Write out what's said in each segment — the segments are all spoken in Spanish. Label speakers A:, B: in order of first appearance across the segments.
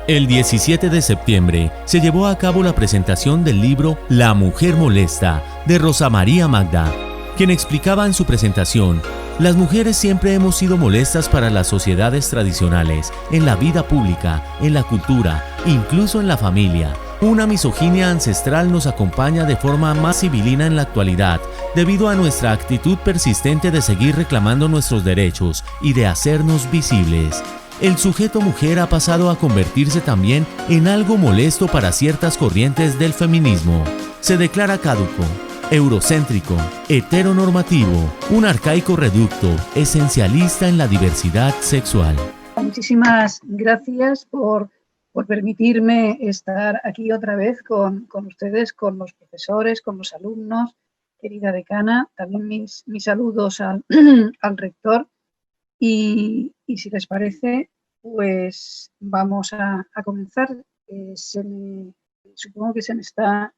A: El 17 de septiembre se llevó a cabo la presentación del libro La mujer molesta, de Rosa María Magda, quien explicaba en su presentación: las mujeres siempre hemos sido molestas para las sociedades tradicionales, en la vida pública, en la cultura, incluso en la familia. Una misoginia ancestral nos acompaña de forma más civilina en la actualidad, debido a nuestra actitud persistente de seguir reclamando nuestros derechos y de hacernos visibles. El sujeto mujer ha pasado a convertirse también en algo molesto para ciertas corrientes del feminismo. Se declara caduco, eurocéntrico, heteronormativo, un arcaico reducto, esencialista en la diversidad sexual.
B: Muchísimas gracias por permitirme estar aquí otra vez con ustedes, con los profesores, con los alumnos, querida decana. También mis saludos al rector. Y si les parece, pues vamos a comenzar. Supongo que se me está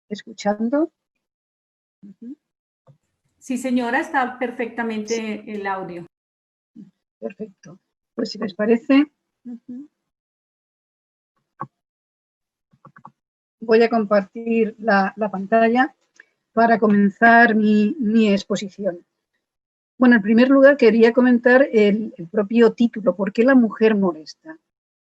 B: escuchando.
C: Sí, señora, está perfectamente el audio.
B: Perfecto. Pues si les parece, voy a compartir la pantalla para comenzar mi exposición. Bueno, en primer lugar quería comentar el propio título, ¿por qué la mujer molesta?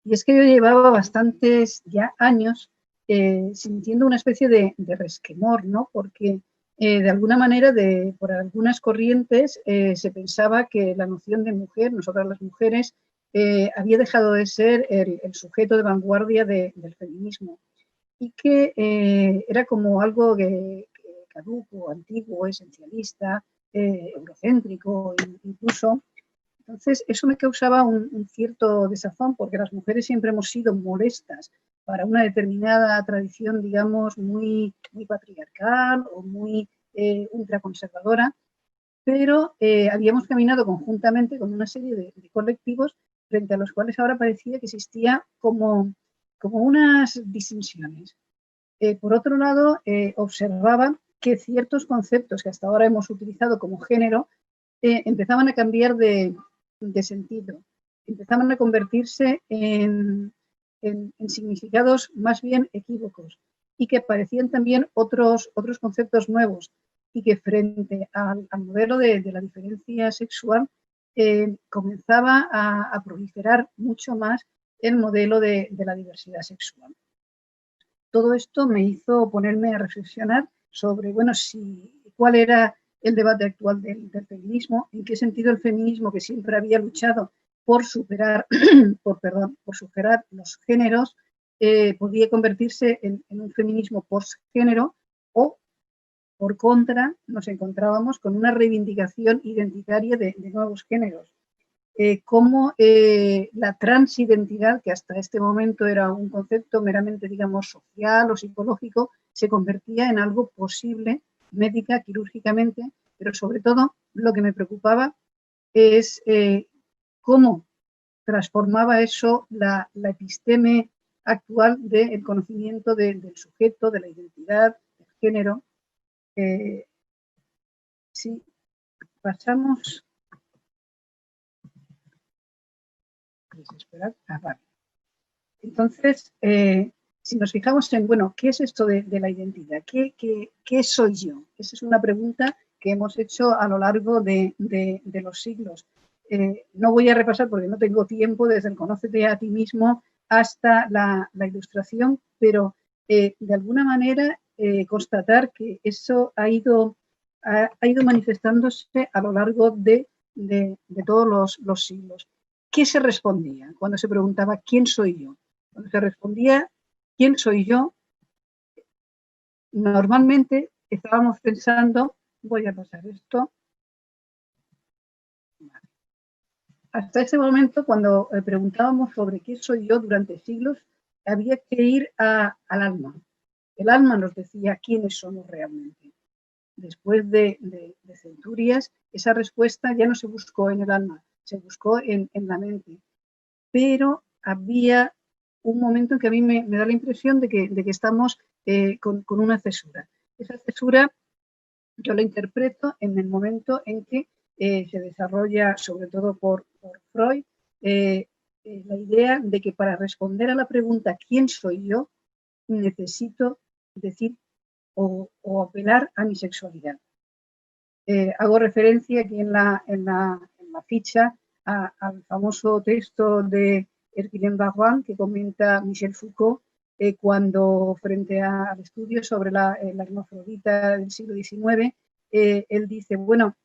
B: Y es que yo llevaba bastantes ya años sintiendo una especie de resquemor, ¿no? Porque de alguna manera, por algunas corrientes, se pensaba que la noción de mujer, nosotras las mujeres, había dejado de ser el sujeto de vanguardia del feminismo y que era como algo caduco, antiguo, esencialista, eurocéntrico incluso. Entonces, eso me causaba un cierto desazón, porque las mujeres siempre hemos sido molestas para una determinada tradición, digamos, muy patriarcal o muy ultraconservadora, pero habíamos caminado conjuntamente con una serie de colectivos frente a los cuales ahora parecía que existía como unas disensiones. Por otro lado, observaba que ciertos conceptos que hasta ahora hemos utilizado como género empezaban a cambiar de sentido, empezaban a convertirse en significados más bien equívocos y que aparecían también otros conceptos nuevos y que frente al modelo de la diferencia sexual comenzaba a proliferar mucho más el modelo de la diversidad sexual. Todo esto me hizo ponerme a reflexionar sobre, bueno, cuál era el debate actual del feminismo, en qué sentido el feminismo, que siempre había luchado por superar, por superar los géneros, podía convertirse en un feminismo postgénero, o por contra nos encontrábamos con una reivindicación identitaria de nuevos géneros. Cómo la transidentidad, que hasta este momento era un concepto meramente, digamos, social o psicológico, se convertía en algo posible médica, quirúrgicamente, pero sobre todo lo que me preocupaba es cómo transformaba eso la episteme actual del conocimiento del sujeto, de la identidad, del género. Si pasamos... Vale. Entonces, si nos fijamos en, bueno, ¿qué es esto de la identidad? ¿Qué soy yo? Esa es una pregunta que hemos hecho a lo largo de los siglos. No voy a repasar porque no tengo tiempo, desde el conócete a ti mismo hasta la ilustración, pero de alguna manera constatar que eso ha ido manifestándose a lo largo de todos los siglos. ¿Qué se respondía cuando se preguntaba quién soy yo? Cuando se respondía quién soy yo, normalmente estábamos pensando, voy a pasar esto. Hasta ese momento, cuando preguntábamos sobre qué soy yo durante siglos, había que ir al alma. El alma nos decía quiénes somos realmente. Después de centurias, esa respuesta ya no se buscó en el alma, se buscó en la mente. Pero había un momento en que a mí me da la impresión de que estamos con una cesura. Esa cesura yo la interpreto en el momento en que se desarrolla, sobre todo por Freud, la idea de que para responder a la pregunta ¿quién soy yo? Necesito decir o apelar a mi sexualidad. Hago referencia aquí en la ficha al famoso texto de Herculén Barrois que comenta Michel Foucault cuando frente al estudio sobre la hermafrodita del siglo XIX, él dice, bueno,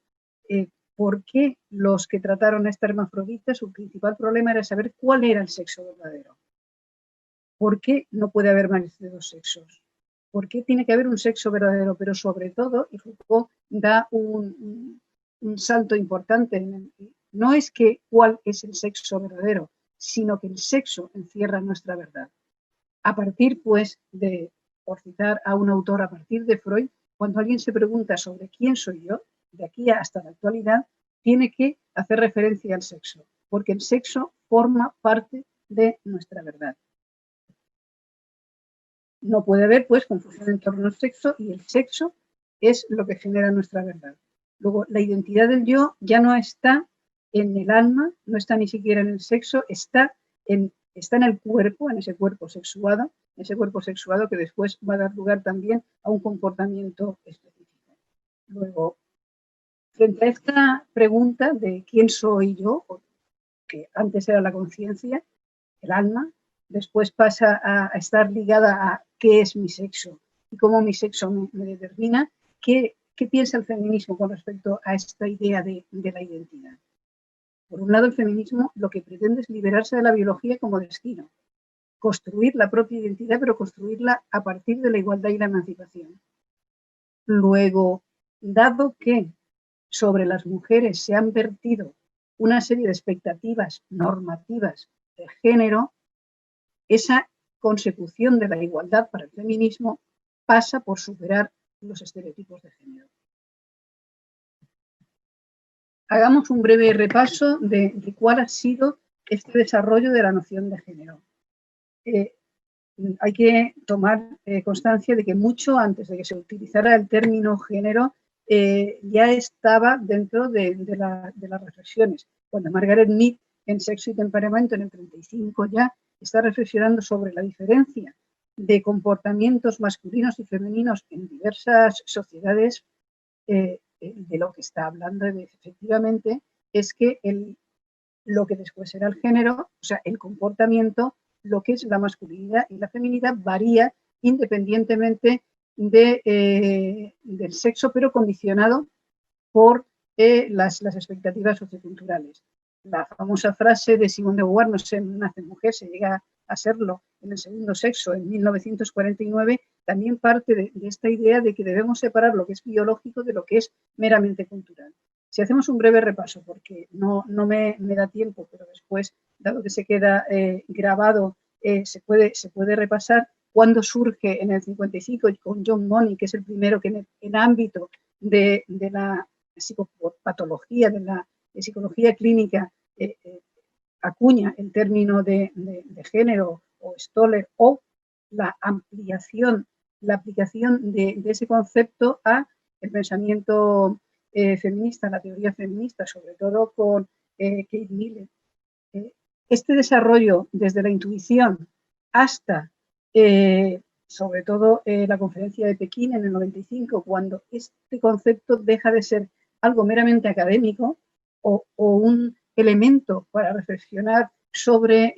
B: ¿por qué los que trataron a esta hermafrodita, su principal problema era saber cuál era el sexo verdadero? ¿Por qué no puede haber más de dos sexos? ¿Por qué tiene que haber un sexo verdadero? Pero sobre todo, y Foucault da un salto importante, no es que cuál es el sexo verdadero, sino que el sexo encierra nuestra verdad. A partir, pues, por citar a un autor, a partir de Freud, cuando alguien se pregunta sobre quién soy yo, de aquí hasta la actualidad, tiene que hacer referencia al sexo, porque el sexo forma parte de nuestra verdad. No puede haber, pues, confusión en torno al sexo, y el sexo es lo que genera nuestra verdad. Luego, la identidad del yo ya no está en el alma, no está ni siquiera en el sexo, está en el cuerpo, en ese cuerpo sexuado que después va a dar lugar también a un comportamiento específico. Luego, frente a esta pregunta de quién soy yo, que antes era la conciencia, el alma, después pasa a estar ligada a qué es mi sexo y cómo mi sexo me determina, ¿qué piensa el feminismo con respecto a esta idea de la identidad? Por un lado, el feminismo lo que pretende es liberarse de la biología como destino, construir la propia identidad, pero construirla a partir de la igualdad y la emancipación. Luego, dado que sobre las mujeres se han vertido una serie de expectativas normativas de género, esa consecución de la igualdad para el feminismo pasa por superar los estereotipos de género. Hagamos un breve repaso de cuál ha sido este desarrollo de la noción de género. Hay que tomar constancia de que mucho antes de que se utilizara el término género, ya estaba dentro de las reflexiones. Cuando Margaret Mead, en Sexo y Temperamento, en el 35, ya está reflexionando sobre la diferencia de comportamientos masculinos y femeninos en diversas sociedades, de lo que está hablando efectivamente es que lo que después será el género, o sea, el comportamiento, lo que es la masculinidad y la feminidad varía independientemente del sexo, pero condicionado por las expectativas socioculturales. La famosa frase de Simone de Beauvoir, no se nace mujer, se llega a serlo en el segundo sexo en 1949, también parte de esta idea de que debemos separar lo que es biológico de lo que es meramente cultural. Si hacemos un breve repaso, porque no me da tiempo, pero después, dado que se queda grabado, se puede repasar cuando surge en el 55 con John Money, que es el primero que en el ámbito de la psicopatología, de la psicología clínica, acuña el término de género o Stoller, o la aplicación de ese concepto a el pensamiento feminista, la teoría feminista, sobre todo con Kate Miller. Este desarrollo desde la intuición hasta sobre todo la conferencia de Pekín en el 95, cuando este concepto deja de ser algo meramente académico o un elemento para reflexionar sobre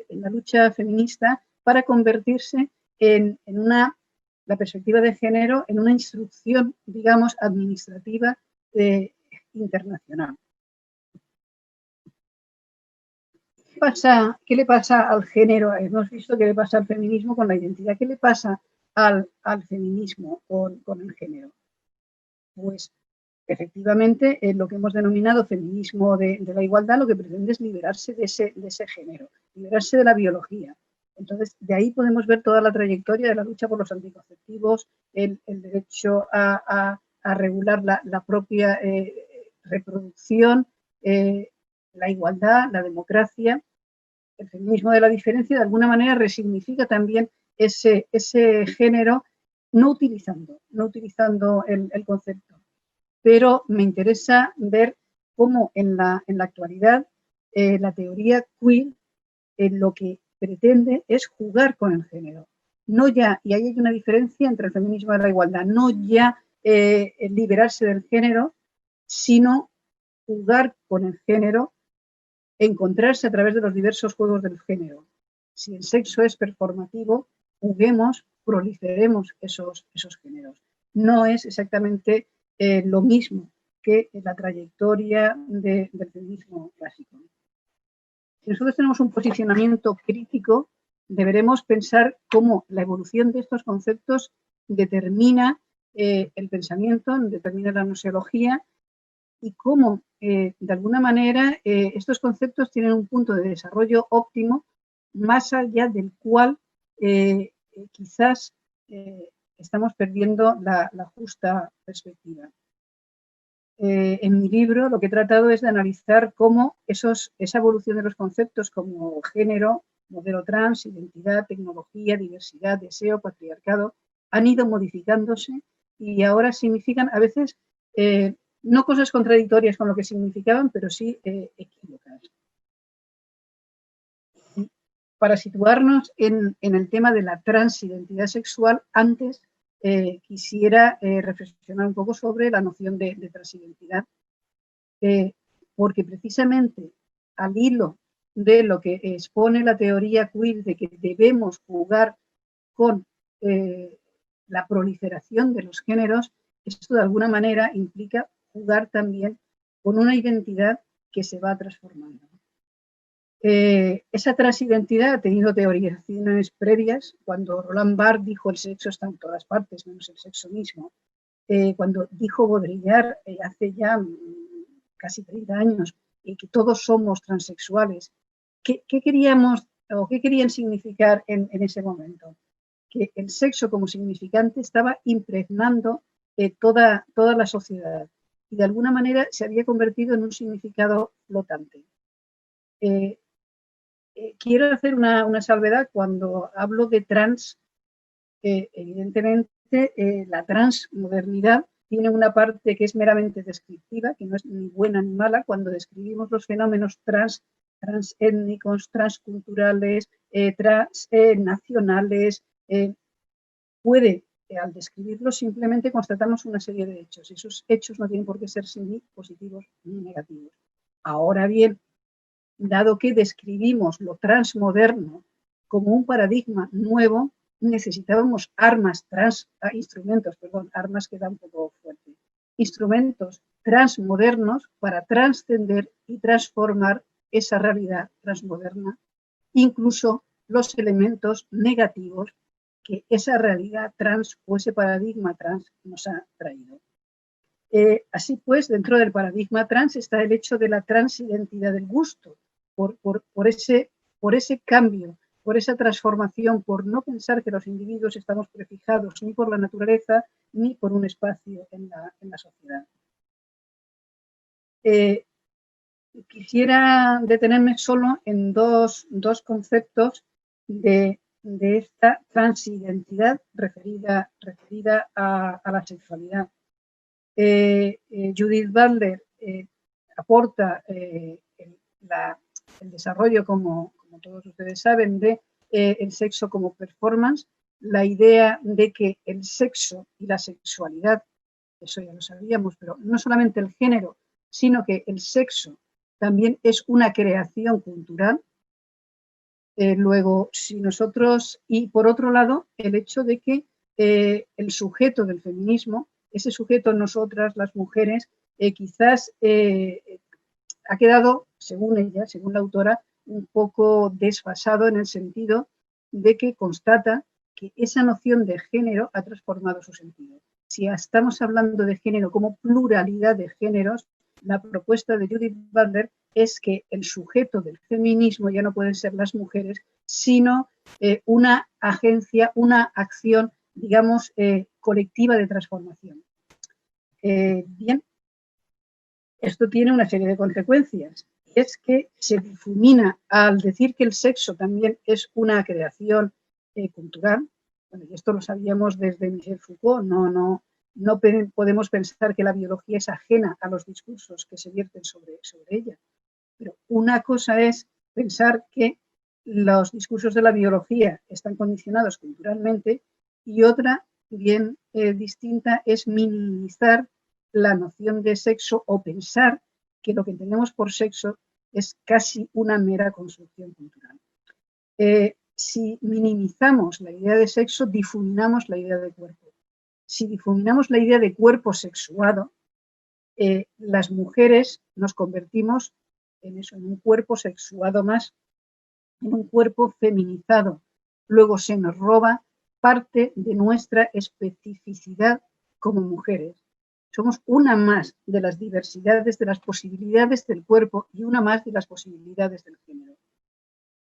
B: la lucha feminista, para convertirse en la perspectiva de género en una instrucción, digamos, administrativa internacional. ¿Qué le pasa al género? Hemos visto qué le pasa al feminismo con la identidad. ¿Qué le pasa al feminismo con el género? Pues efectivamente, lo que hemos denominado feminismo de la igualdad, lo que pretende es liberarse de ese género, liberarse de la biología. Entonces, de ahí podemos ver toda la trayectoria de la lucha por los anticonceptivos, el derecho a regular la propia reproducción, la igualdad, la democracia. El feminismo de la diferencia, de alguna manera, resignifica también ese género, no utilizando el concepto. Pero me interesa ver cómo en la actualidad la teoría queer lo que pretende es jugar con el género. No ya, y ahí hay una diferencia entre el feminismo y la igualdad, no ya liberarse del género, sino jugar con el género, encontrarse a través de los diversos juegos del género. Si el sexo es performativo, juguemos, proliferemos esos géneros. No es exactamente lo mismo que la trayectoria del feminismo clásico. Si nosotros tenemos un posicionamiento crítico, deberemos pensar cómo la evolución de estos conceptos determina el pensamiento, determina la gnoseología y cómo, de alguna manera, estos conceptos tienen un punto de desarrollo óptimo más allá del cual quizás estamos perdiendo la justa perspectiva. En mi libro lo que he tratado es de analizar cómo esa evolución de los conceptos como género, modelo trans, identidad, tecnología, diversidad, deseo, patriarcado, han ido modificándose y ahora significan a veces no cosas contradictorias con lo que significaban, pero sí equívocas. Para situarnos en el tema de la transidentidad sexual, antes quisiera reflexionar un poco sobre la noción de transidentidad, porque precisamente al hilo de lo que expone la teoría queer, de que debemos jugar con la proliferación de los géneros, esto de alguna manera implica jugar también con una identidad que se va transformando. Esa transidentidad ha tenido teorizaciones previas. Cuando Roland Barthes dijo el sexo está en todas partes, menos el sexo mismo. Cuando dijo Baudrillard hace ya casi 30 años que todos somos transexuales, ¿qué queríamos o qué querían significar en ese momento? Que el sexo como significante estaba impregnando toda la sociedad y de alguna manera se había convertido en un significado flotante. Quiero hacer una salvedad cuando hablo de trans. Evidentemente, la transmodernidad tiene una parte que es meramente descriptiva, que no es ni buena ni mala. Cuando describimos los fenómenos transétnicos, transculturales, transnacionales, puede, al describirlos, simplemente constatamos una serie de hechos. Esos hechos no tienen por qué ser ni positivos ni negativos. Ahora bien, dado que describimos lo transmoderno como un paradigma nuevo, necesitábamos armas queda un poco fuerte, instrumentos transmodernos para trascender y transformar esa realidad transmoderna, incluso los elementos negativos que esa realidad trans o ese paradigma trans nos ha traído. Así pues, dentro del paradigma trans está el hecho de la transidentidad del gusto, por ese cambio, por esa transformación, por no pensar que los individuos estamos prefijados ni por la naturaleza ni por un espacio en la sociedad. Quisiera detenerme solo en dos conceptos de esta transidentidad referida a la sexualidad. Judith Butler aporta el desarrollo, como todos ustedes saben, de el sexo como performance, la idea de que el sexo y la sexualidad, eso ya lo sabíamos, pero no solamente el género, sino que el sexo también es una creación cultural. Luego, si nosotros, y por otro lado, el hecho de que el sujeto del feminismo, ese sujeto nosotras, las mujeres, quizás ha quedado, según ella, según la autora, un poco desfasado en el sentido de que constata que esa noción de género ha transformado su sentido. Si estamos hablando de género como pluralidad de géneros, la propuesta de Judith Butler es que el sujeto del feminismo ya no pueden ser las mujeres, sino una agencia, una acción, digamos, colectiva de transformación. Bien, esto tiene una serie de consecuencias. Es que se difumina al decir que el sexo también es una creación cultural. Bueno, y esto lo sabíamos desde Michel Foucault. No podemos pensar que la biología es ajena a los discursos que se vierten sobre ella. Pero una cosa es pensar que los discursos de la biología están condicionados culturalmente, y otra bien distinta es minimizar la noción de sexo o pensar que lo que entendemos por sexo es casi una mera construcción cultural. Si minimizamos la idea de sexo, difuminamos la idea de cuerpo. Si difuminamos la idea de cuerpo sexuado, las mujeres nos convertimos en eso, en un cuerpo sexuado más, en un cuerpo feminizado. Luego se nos roba parte de nuestra especificidad como mujeres. Somos una más de las diversidades, de las posibilidades del cuerpo y una más de las posibilidades del género.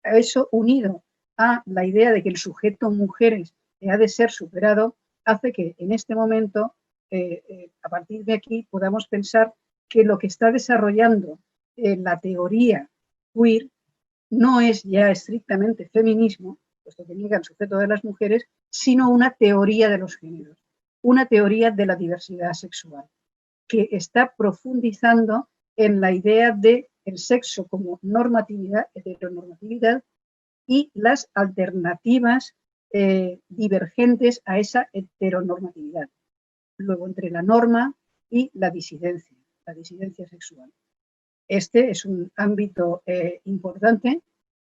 B: Eso, unido a la idea de que el sujeto mujeres ha de ser superado, hace que en este momento, a partir de aquí, podamos pensar que lo que está desarrollando la teoría queer no es ya estrictamente feminismo, puesto que niega el sujeto de las mujeres, sino una teoría de los géneros, una teoría de la diversidad sexual, que está profundizando en la idea del sexo como normatividad, heteronormatividad, y las alternativas divergentes a esa heteronormatividad. Luego, entre la norma y la disidencia sexual. Este es un ámbito importante,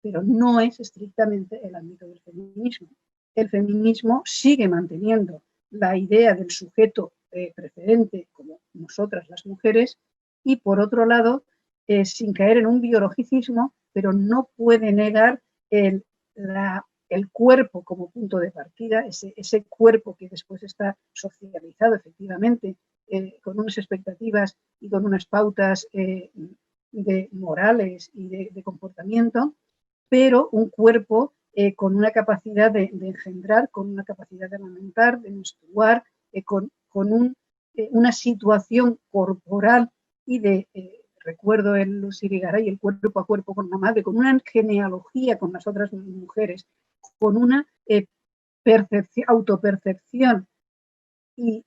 B: pero no es estrictamente el ámbito del feminismo. El feminismo sigue manteniendo la idea del sujeto preferente, como nosotras las mujeres, y por otro lado, sin caer en un biologicismo, pero no puede negar el cuerpo como punto de partida, ese cuerpo que después está socializado efectivamente, con unas expectativas y con unas pautas de morales y de comportamiento, pero un cuerpo con una capacidad de engendrar, con una capacidad de alimentar, de menstruar, con una situación corporal y de, recuerdo el Sirigaray, el cuerpo a cuerpo con la madre, con una genealogía con las otras mujeres, con una autopercepción y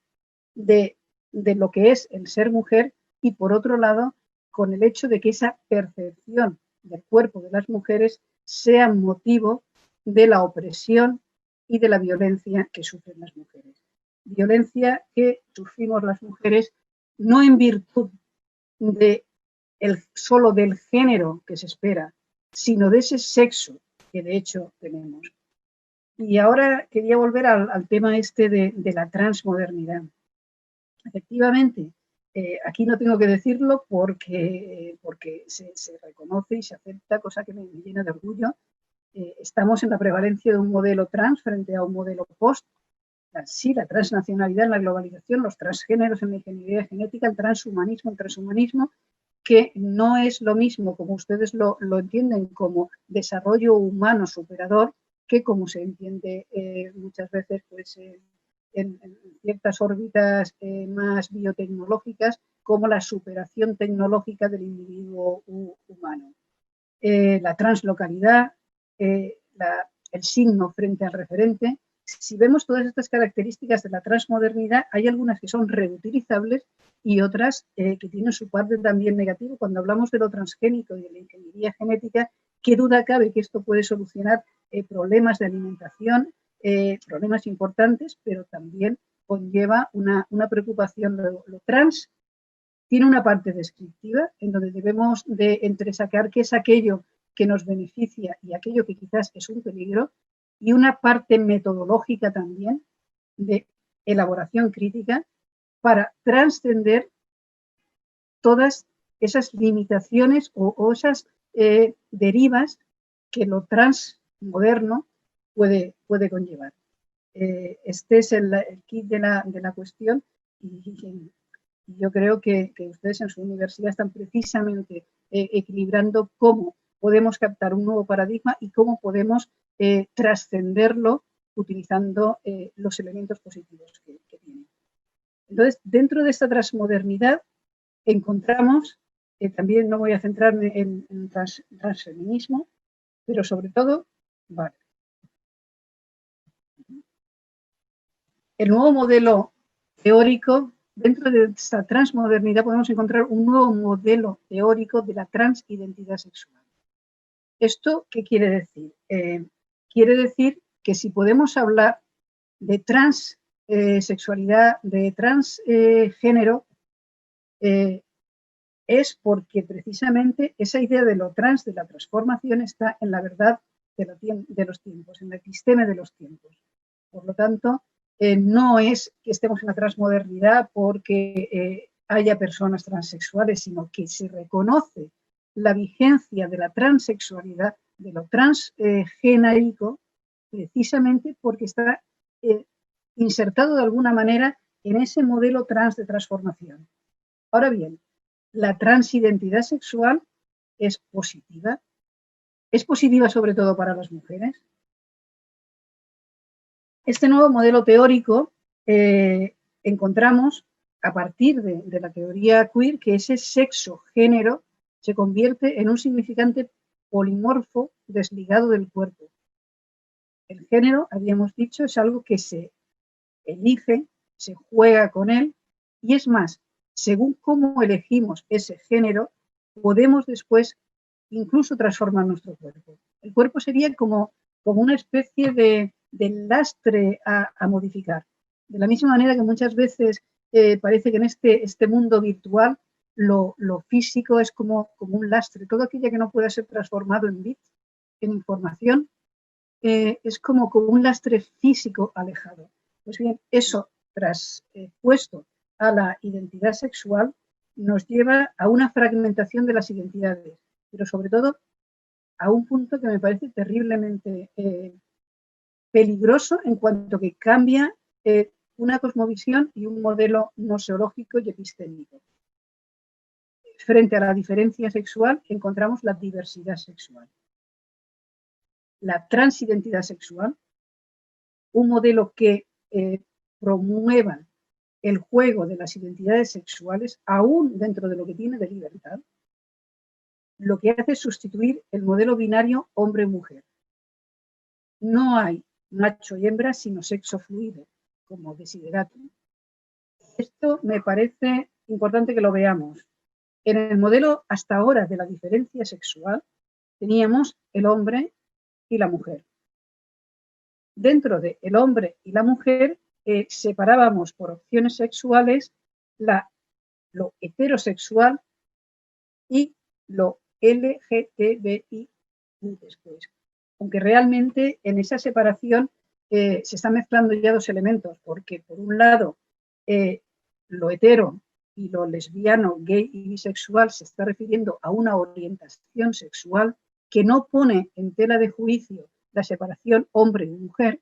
B: de lo que es el ser mujer, y por otro lado, con el hecho de que esa percepción del cuerpo de las mujeres sea motivo de la opresión y de la violencia que sufren las mujeres. Violencia que sufrimos las mujeres no en virtud solo del género que se espera, sino de ese sexo que de hecho tenemos. Y ahora quería volver al tema este de la transmodernidad. Efectivamente, aquí no tengo que decirlo porque se reconoce y se acepta, cosa que me llena de orgullo. Estamos en la prevalencia de un modelo trans frente a un modelo post. Sí, la transnacionalidad en la globalización, los transgéneros en la ingeniería genética, el transhumanismo, que no es lo mismo como ustedes lo entienden como desarrollo humano superador, que como se entiende muchas veces pues, en ciertas órbitas más biotecnológicas, como la superación tecnológica del individuo humano. La translocalidad, el signo frente al referente. Si vemos todas estas características de la transmodernidad, hay algunas que son reutilizables y otras que tienen su parte también negativa. Cuando hablamos de lo transgénico y de la ingeniería genética, ¿qué duda cabe que esto puede solucionar problemas de alimentación, problemas importantes, pero también conlleva una preocupación? Lo trans tiene una parte descriptiva en donde debemos de entresacar qué es aquello que nos beneficia y aquello que quizás es un peligro, y una parte metodológica también de elaboración crítica para trascender todas esas limitaciones o esas derivas que lo transmoderno puede conllevar. Este es el kit de la cuestión, y yo creo que ustedes en su universidad están precisamente equilibrando cómo podemos captar un nuevo paradigma y cómo podemos trascenderlo utilizando los elementos positivos que tiene. Entonces, dentro de esta transmodernidad encontramos, también no voy a centrarme en transfeminismo, pero sobre todo, vale, el nuevo modelo teórico. Dentro de esta transmodernidad podemos encontrar un nuevo modelo teórico de la transidentidad sexual. ¿Esto qué quiere decir? Quiere decir que si podemos hablar de transexualidad, de transgénero, es porque precisamente esa idea de lo trans, de la transformación, está en la verdad de los tiempos, en la episteme de los tiempos. Por lo tanto, no es que estemos en la transmodernidad porque haya personas transexuales, sino que se reconoce la vigencia de la transexualidad, de lo transgenérico, precisamente porque está insertado de alguna manera en ese modelo trans de transformación. Ahora bien, la transidentidad sexual es positiva sobre todo para las mujeres. Este nuevo modelo teórico encontramos a partir de la teoría queer que ese sexo-género se convierte en un significante polimorfo desligado del cuerpo. El género, habíamos dicho, es algo que se elige, se juega con él, y es más, según cómo elegimos ese género, podemos después incluso transformar nuestro cuerpo. El cuerpo sería como una especie de lastre a modificar. De la misma manera que muchas veces parece que en este mundo virtual lo físico es como un lastre. Todo aquello que no pueda ser transformado en bits, en información, es como un lastre físico alejado. Pues bien, eso traspuesto a la identidad sexual nos lleva a una fragmentación de las identidades, pero sobre todo a un punto que me parece terriblemente peligroso en cuanto que cambia una cosmovisión y un modelo noseológico y epistémico. Frente a la diferencia sexual encontramos la diversidad sexual. La transidentidad sexual, un modelo que promueva el juego de las identidades sexuales, aún dentro de lo que tiene de libertad, lo que hace es sustituir el modelo binario hombre-mujer. No hay macho y hembra, sino sexo fluido, como desideratum. Esto me parece importante que lo veamos. En el modelo hasta ahora de la diferencia sexual, teníamos el hombre y la mujer. Dentro de el hombre y la mujer separábamos por opciones sexuales lo heterosexual y lo LGTBI después. Aunque realmente en esa separación se están mezclando ya dos elementos, porque por un lado lo hetero y lo lesbiano, gay y bisexual se está refiriendo a una orientación sexual que no pone en tela de juicio la separación hombre y mujer.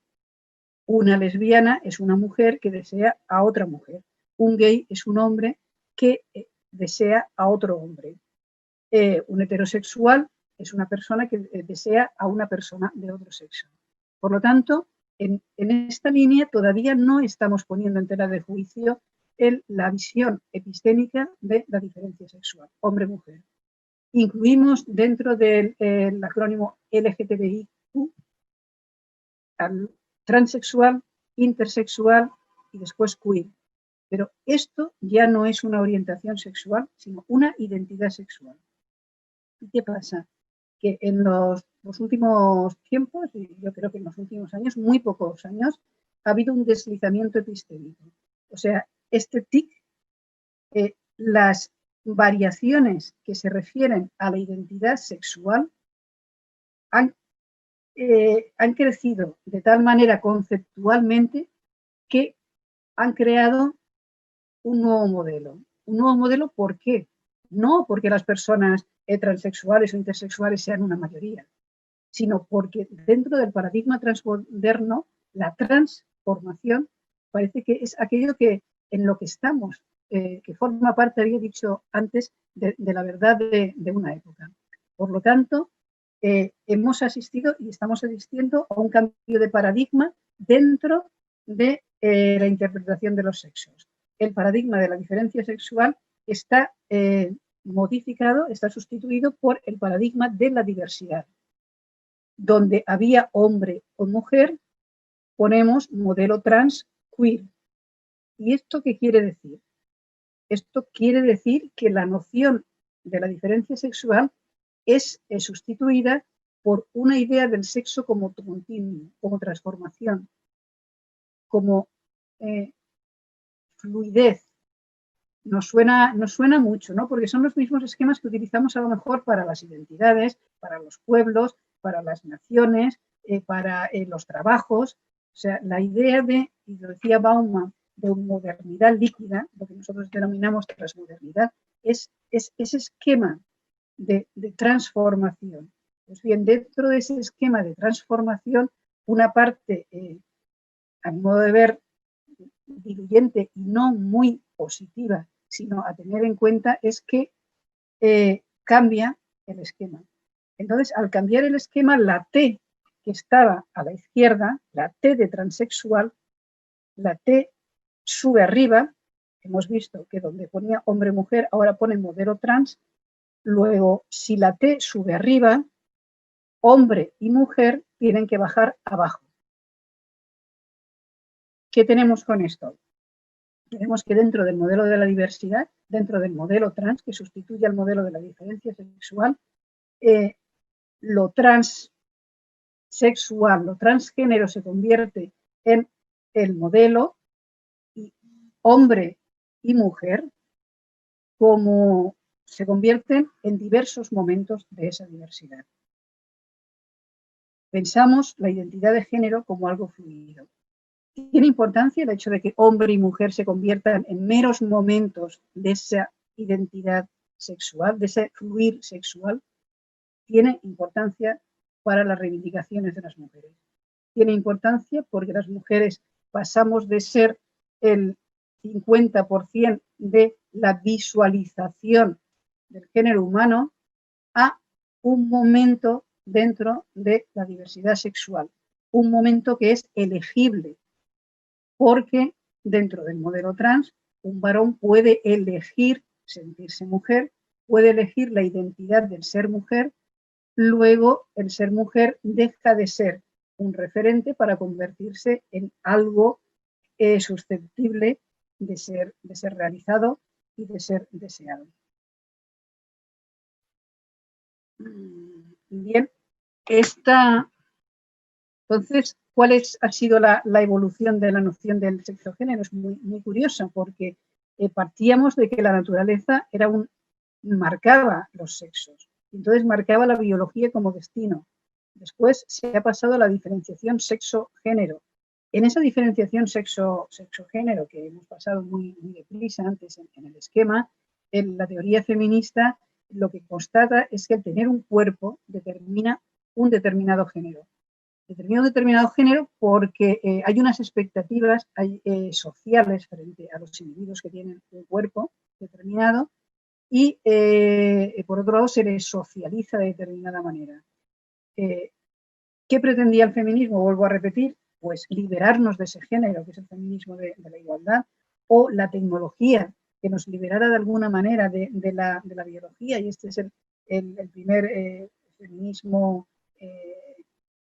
B: Una lesbiana es una mujer que desea a otra mujer. Un gay es un hombre que desea a otro hombre. Un heterosexual es una persona que desea a una persona de otro sexo. Por lo tanto, en esta línea todavía no estamos poniendo en tela de juicio la visión epistémica de la diferencia sexual, hombre-mujer. Incluimos dentro del acrónimo LGTBIQ al transexual, intersexual y después queer. Pero esto ya no es una orientación sexual, sino una identidad sexual. ¿Y qué pasa? Que en los últimos tiempos, y yo creo que en los últimos años, muy pocos años, ha habido un deslizamiento epistémico. O sea, este TIC, las variaciones que se refieren a la identidad sexual han crecido de tal manera conceptualmente que han creado un nuevo modelo. ¿Un nuevo modelo por qué? No porque las personas transexuales o intersexuales sean una mayoría, sino porque dentro del paradigma transmoderno la transformación parece que es aquello que en lo que estamos, que forma parte, había dicho antes, de la verdad de una época. Por lo tanto, hemos asistido y estamos asistiendo a un cambio de paradigma dentro de la interpretación de los sexos. El paradigma de la diferencia sexual está modificado, está sustituido por el paradigma de la diversidad. Donde había hombre o mujer, ponemos modelo trans queer. ¿Y esto qué quiere decir? Esto quiere decir que la noción de la diferencia sexual es sustituida por una idea del sexo como continuo, como transformación, como fluidez. Nos suena mucho, ¿no? Porque son los mismos esquemas que utilizamos a lo mejor para las identidades, para los pueblos, para las naciones, para los trabajos. O sea, la idea de, y lo decía Bauman, de modernidad líquida, lo que nosotros denominamos transmodernidad, es ese esquema de transformación. Pues bien, dentro de ese esquema de transformación, una parte, a mi modo de ver, diluyente y no muy positiva, sino a tener en cuenta, es que cambia el esquema. Entonces, al cambiar el esquema, la T que estaba a la izquierda, la T de transexual, la T sube arriba. Hemos visto que donde ponía hombre-mujer, ahora pone modelo trans. Luego, si la T sube arriba, hombre y mujer tienen que bajar abajo. ¿Qué tenemos con esto? Tenemos que dentro del modelo de la diversidad, dentro del modelo trans, que sustituye al modelo de la diferencia sexual, lo transsexual, lo transgénero se convierte en el modelo, y hombre y mujer como se convierten en diversos momentos de esa diversidad. Pensamos la identidad de género como algo fluido. Tiene importancia el hecho de que hombre y mujer se conviertan en meros momentos de esa identidad sexual, de ese fluir sexual. Tiene importancia para las reivindicaciones de las mujeres. Tiene importancia porque las mujeres pasamos de ser el 50% de la visualización del género humano a un momento dentro de la diversidad sexual, un momento que es elegible, porque dentro del modelo trans un varón puede elegir sentirse mujer, puede elegir la identidad del ser mujer. Luego el ser mujer deja de ser un referente para convertirse en algo susceptible de ser realizado y de ser deseado. Bien, entonces, ¿cuál ha sido la evolución de la noción del sexo-género? Es muy, muy curiosa, porque partíamos de que la naturaleza marcaba los sexos, entonces marcaba la biología como destino. Después se ha pasado a la diferenciación sexo-género. En esa diferenciación sexo-género, que hemos pasado muy, muy deprisa antes en el esquema, en la teoría feminista lo que constata es que el tener un cuerpo determina un determinado género. Determina un determinado género porque hay unas expectativas sociales frente a los individuos que tienen un cuerpo determinado y, por otro lado, se les socializa de determinada manera. ¿Qué pretendía el feminismo? Vuelvo a repetir, pues liberarnos de ese género, que es el feminismo de la igualdad, o la tecnología, que nos liberara de alguna manera de la biología, y este es el primer feminismo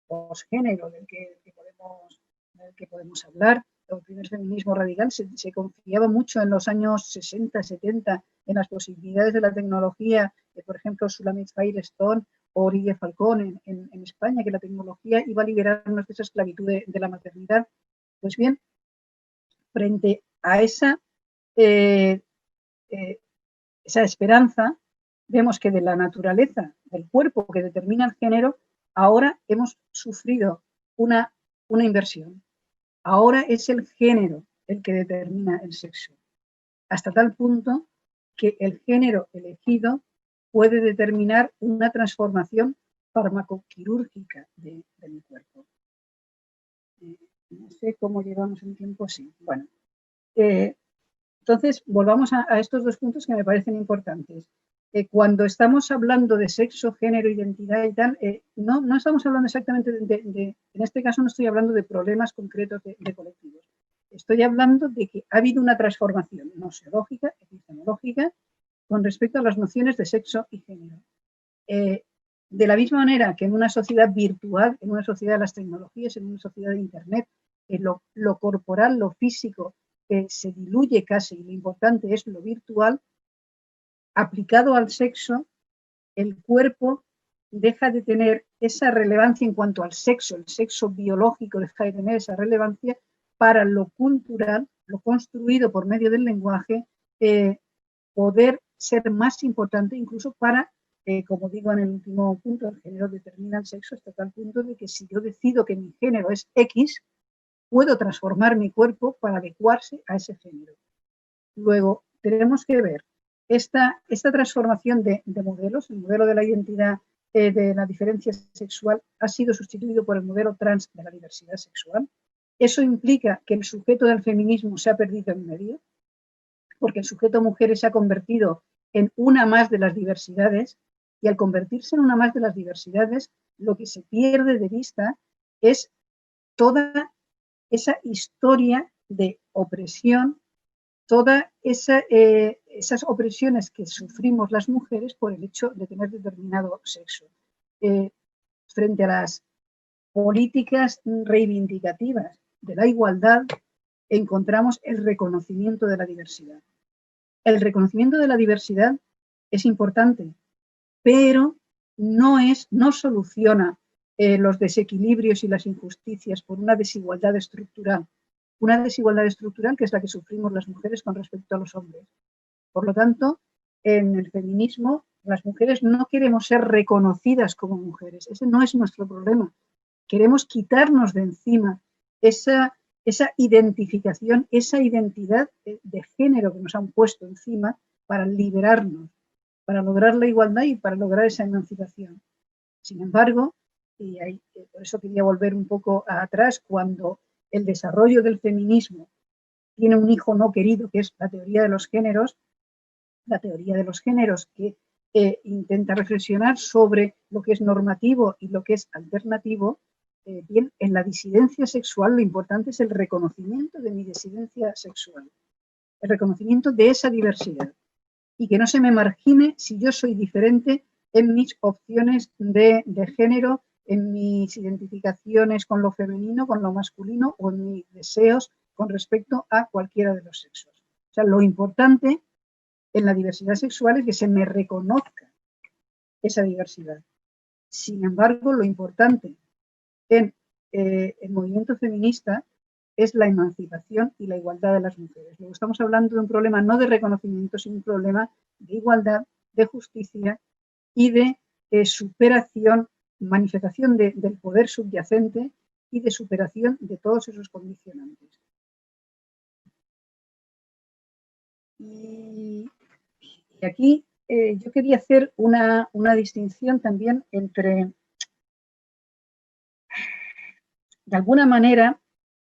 B: posgénero del que podemos hablar. El primer feminismo radical se confiaba mucho en los años 60, 70 en las posibilidades de la tecnología, por ejemplo, Shulamit Firestone o Lidia Falcón en España, que la tecnología iba a liberarnos de esa esclavitud de la maternidad. Pues bien, frente a esa esperanza, vemos que de la naturaleza del cuerpo que determina el género, ahora hemos sufrido una inversión. Ahora es el género el que determina el sexo, hasta tal punto que el género elegido puede determinar una transformación farmacoquirúrgica de mi cuerpo. No sé cómo llevamos el tiempo, sí. Bueno, entonces volvamos a estos dos puntos que me parecen importantes. Cuando estamos hablando de sexo, género, identidad y tal, no estamos hablando exactamente en este caso no estoy hablando de problemas concretos de colectivos. Estoy hablando de que ha habido una transformación noseológica, epistemológica, con respecto a las nociones de sexo y género. De la misma manera que en una sociedad virtual, en una sociedad de las tecnologías, en una sociedad de Internet, lo corporal, lo físico, se diluye casi, y lo importante es lo virtual, aplicado al sexo, el cuerpo deja de tener esa relevancia en cuanto al sexo, el sexo biológico deja de tener esa relevancia para lo cultural, lo construido por medio del lenguaje, poder ser más importante incluso para, como digo en el último punto, el género determina el sexo hasta tal punto de que si yo decido que mi género es X, puedo transformar mi cuerpo para adecuarse a ese género. Luego, tenemos que ver esta transformación de modelos. El modelo de la identidad de la diferencia sexual ha sido sustituido por el modelo trans de la diversidad sexual. Eso implica que el sujeto del feminismo se ha perdido en medio, porque el sujeto mujeres se ha convertido en una más de las diversidades, y al convertirse en una más de las diversidades, lo que se pierde de vista es toda esa historia de opresión, todas esas opresiones que sufrimos las mujeres por el hecho de tener determinado sexo. Frente a las políticas reivindicativas de la igualdad, encontramos el reconocimiento de la diversidad. El reconocimiento de la diversidad es importante, pero no soluciona los desequilibrios y las injusticias por una desigualdad estructural. Una desigualdad estructural que es la que sufrimos las mujeres con respecto a los hombres. Por lo tanto, en el feminismo, las mujeres no queremos ser reconocidas como mujeres. Ese no es nuestro problema. Queremos quitarnos de encima esa identificación, esa identidad de género que nos han puesto encima para liberarnos, para lograr la igualdad y para lograr esa emancipación. Sin embargo, y por eso quería volver un poco atrás, cuando el desarrollo del feminismo tiene un hijo no querido, que es la teoría de los géneros que intenta reflexionar sobre lo que es normativo y lo que es alternativo. Bien, en la disidencia sexual lo importante es el reconocimiento de mi disidencia sexual, el reconocimiento de esa diversidad, y que no se me margine si yo soy diferente en mis opciones de género, en mis identificaciones con lo femenino, con lo masculino o en mis deseos con respecto a cualquiera de los sexos. O sea, lo importante en la diversidad sexual es que se me reconozca esa diversidad. Sin embargo, lo importante en el movimiento feminista es la emancipación y la igualdad de las mujeres. Luego estamos hablando de un problema no de reconocimiento, sino un problema de igualdad, de justicia y de superación, manifestación del poder subyacente y de superación de todos esos condicionantes. Y aquí yo quería hacer una distinción también entre, de alguna manera,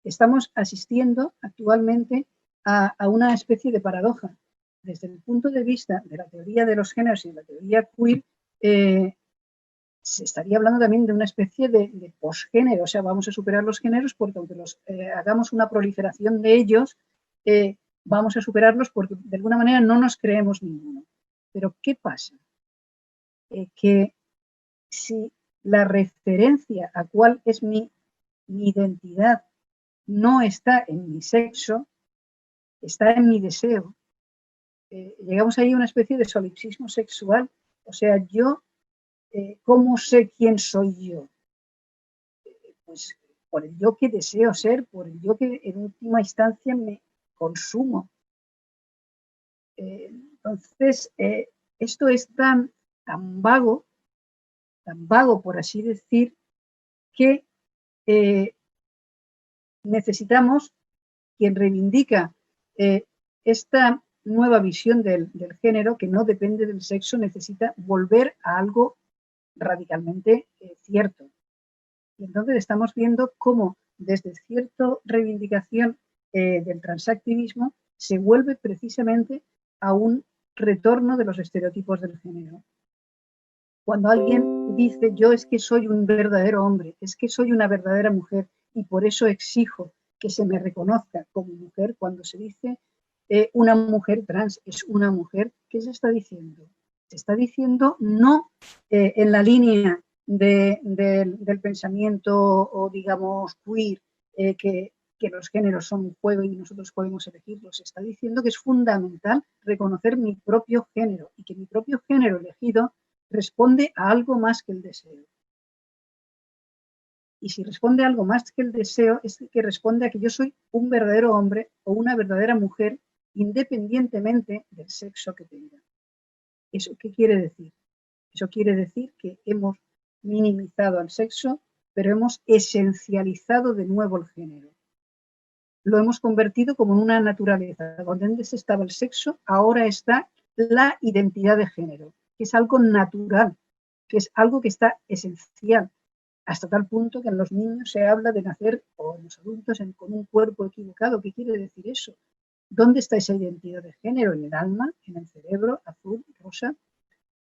B: estamos asistiendo actualmente a una especie de paradoja. Desde el punto de vista de la teoría de los géneros y de la teoría queer, se estaría hablando también de una especie de posgénero. O sea, vamos a superar los géneros porque aunque hagamos una proliferación de ellos, vamos a superarlos porque de alguna manera no nos creemos ninguno. Pero ¿qué pasa? Que si la referencia a cuál es mi identidad no está en mi sexo, está en mi deseo, llegamos ahí a una especie de solipsismo sexual. O sea, yo, ¿cómo sé quién soy yo? Pues por el yo que deseo ser, por el yo que en última instancia me consumo. Entonces, esto es tan vago, por así decir, que necesitamos, quien reivindica esta nueva visión del género, que no depende del sexo, necesita volver a algo radicalmente cierto. Y entonces estamos viendo cómo desde cierta reivindicación del transactivismo se vuelve precisamente a un retorno de los estereotipos del género. Cuando alguien dice, yo es que soy un verdadero hombre, es que soy una verdadera mujer y por eso exijo que se me reconozca como mujer, cuando se dice una mujer trans es una mujer, ¿qué se está diciendo? Se está diciendo no en la línea del pensamiento o digamos queer, que los géneros son un juego y nosotros podemos elegirlos. Se está diciendo que es fundamental reconocer mi propio género y que mi propio género elegido responde a algo más que el deseo. Y si responde a algo más que el deseo, es que responde a que yo soy un verdadero hombre o una verdadera mujer, independientemente del sexo que tenga. ¿Eso qué quiere decir? Eso quiere decir que hemos minimizado al sexo, pero hemos esencializado de nuevo el género. Lo hemos convertido como en una naturaleza. Donde antes estaba el sexo, ahora está la identidad de género, que es algo natural, que es algo que está esencial, hasta tal punto que en los niños se habla de nacer, o en los adultos, con un cuerpo equivocado. ¿Qué quiere decir eso? ¿Dónde está esa identidad de género? ¿En el alma? ¿En el cerebro? ¿Azul? ¿Rosa?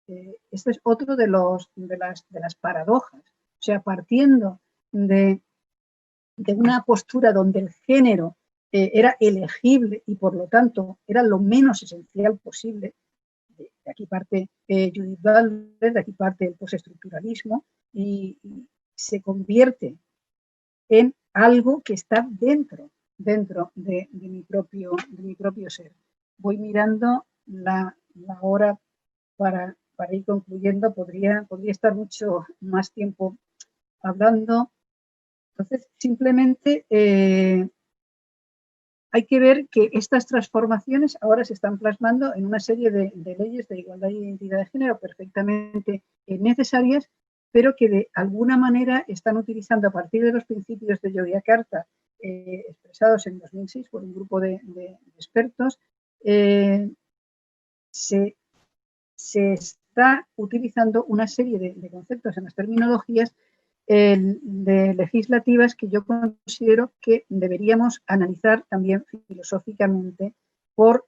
B: Este es otro de las paradojas. O sea, partiendo de una postura donde el género era elegible y por lo tanto era lo menos esencial posible, de aquí parte Judith Butler, de aquí parte el postestructuralismo, y se convierte en algo que está dentro de mi propio ser. Voy mirando la hora para ir concluyendo. Podría estar mucho más tiempo hablando. Entonces, simplemente hay que ver que estas transformaciones ahora se están plasmando en una serie de leyes de igualdad y identidad de género perfectamente necesarias, pero que de alguna manera están utilizando a partir de los principios de Yogyakarta, expresados en 2006 por un grupo de expertos, se está utilizando una serie de conceptos en las terminologías de legislativas que yo considero que deberíamos analizar también filosóficamente por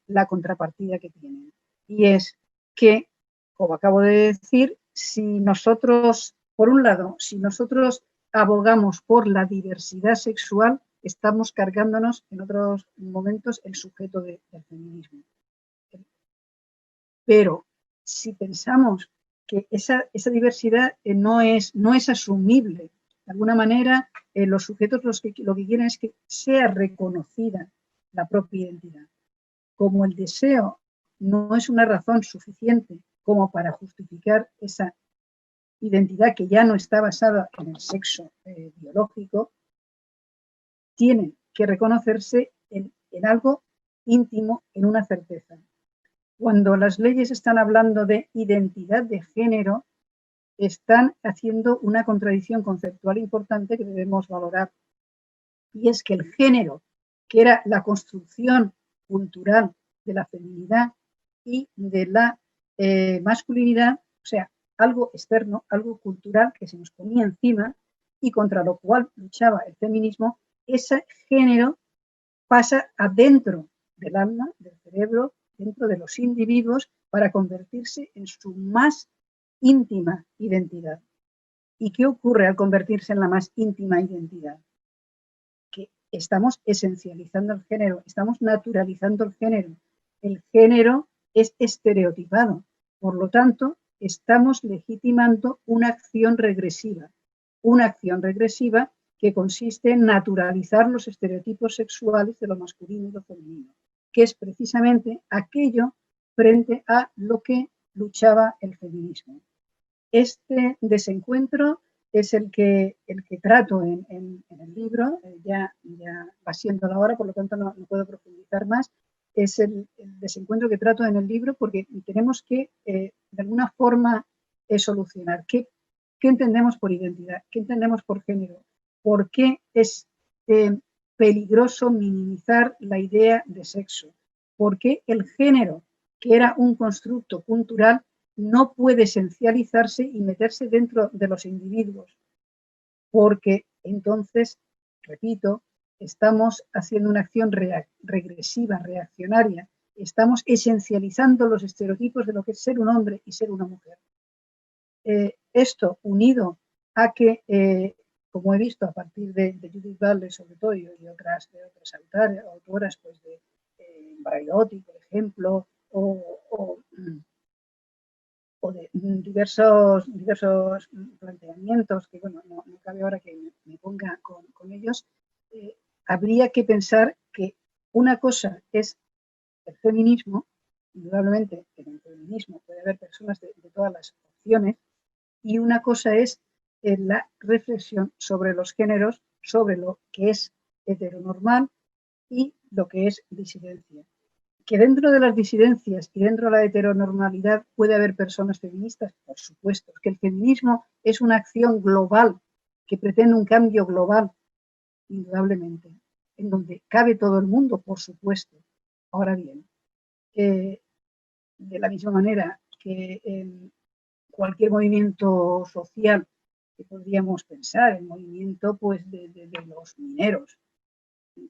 B: la contrapartida que tienen. Y es que, como acabo de decir, si nosotros, por un lado, si nosotros abogamos por la diversidad sexual, estamos cargándonos en otros momentos el sujeto del feminismo. Pero si pensamos que esa diversidad no es asumible, de alguna manera los sujetos lo que quieren es que sea reconocida la propia identidad. Como el deseo no es una razón suficiente como para justificar esa identidad que ya no está basada en el sexo biológico, tienen que reconocerse en algo íntimo, en una certeza. Cuando las leyes están hablando de identidad de género, están haciendo una contradicción conceptual importante que debemos valorar. Y es que el género, que era la construcción cultural de la feminidad y de la masculinidad, o sea, algo externo, algo cultural que se nos ponía encima y contra lo cual luchaba el feminismo, ese género pasa adentro del alma, del cerebro, dentro de los individuos, para convertirse en su más íntima identidad. ¿Y qué ocurre al convertirse en la más íntima identidad? Que estamos esencializando el género, estamos naturalizando el género. El género es estereotipado, por lo tanto, estamos legitimando una acción regresiva que consiste en naturalizar los estereotipos sexuales de lo masculino y lo femenino, que es precisamente aquello frente a lo que luchaba el feminismo. Este desencuentro es el que trato en el libro, ya va siendo la hora, por lo tanto no puedo profundizar más. Es el desencuentro que trato en el libro porque tenemos que, de alguna forma, solucionar qué entendemos por identidad, qué entendemos por género, por qué es peligroso minimizar la idea de sexo, por qué el género, que era un constructo cultural, no puede esencializarse y meterse dentro de los individuos, porque entonces, repito, estamos haciendo una acción regresiva, reaccionaria, estamos esencializando los estereotipos de lo que es ser un hombre y ser una mujer. Esto unido a que, como he visto a partir de Judith Butler sobre todo y otras autoras pues de Braidotti, por ejemplo, o de diversos planteamientos que, bueno, no cabe ahora que me ponga con ellos, habría que pensar que una cosa es el feminismo indudablemente en el feminismo puede haber personas de todas las opciones, y una cosa es la reflexión sobre los géneros, sobre lo que es heteronormal y lo que es disidencia. Que dentro de las disidencias y dentro de la heteronormalidad puede haber personas feministas, por supuesto. Que el feminismo es una acción global que pretende un cambio global, indudablemente, en donde cabe todo el mundo, por supuesto. Ahora bien, de la misma manera que en cualquier movimiento social que podríamos pensar, el movimiento pues, de los mineros,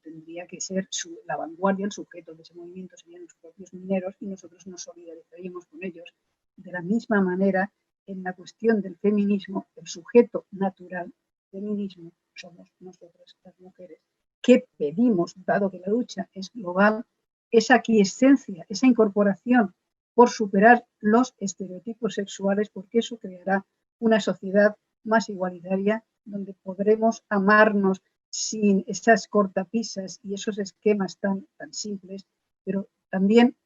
B: tendría que ser la vanguardia, el sujeto de ese movimiento serían los propios mineros y nosotros nos solidarizaríamos con ellos. De la misma manera, en la cuestión del feminismo, el sujeto natural del feminismo somos nosotras las mujeres, que pedimos, dado que la lucha es global, esa aquiescencia, esa incorporación por superar los estereotipos sexuales, porque eso creará una sociedad más igualitaria, donde podremos amarnos sin esas cortapisas y esos esquemas tan simples, pero también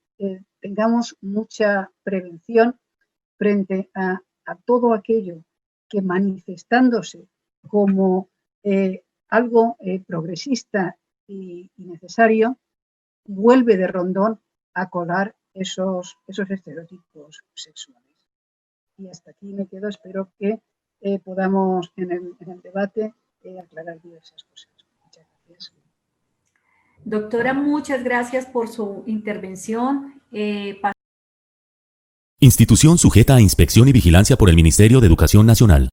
B: tengamos mucha prevención frente a todo aquello que manifestándose como algo progresista y necesario, vuelve de rondón a colar esos estereotipos sexuales. Y hasta aquí me quedo, espero que podamos en el debate aclarar diversas cosas. Muchas gracias.
C: Doctora, muchas gracias por su intervención.
A: Institución sujeta a inspección y vigilancia por el Ministerio de Educación Nacional.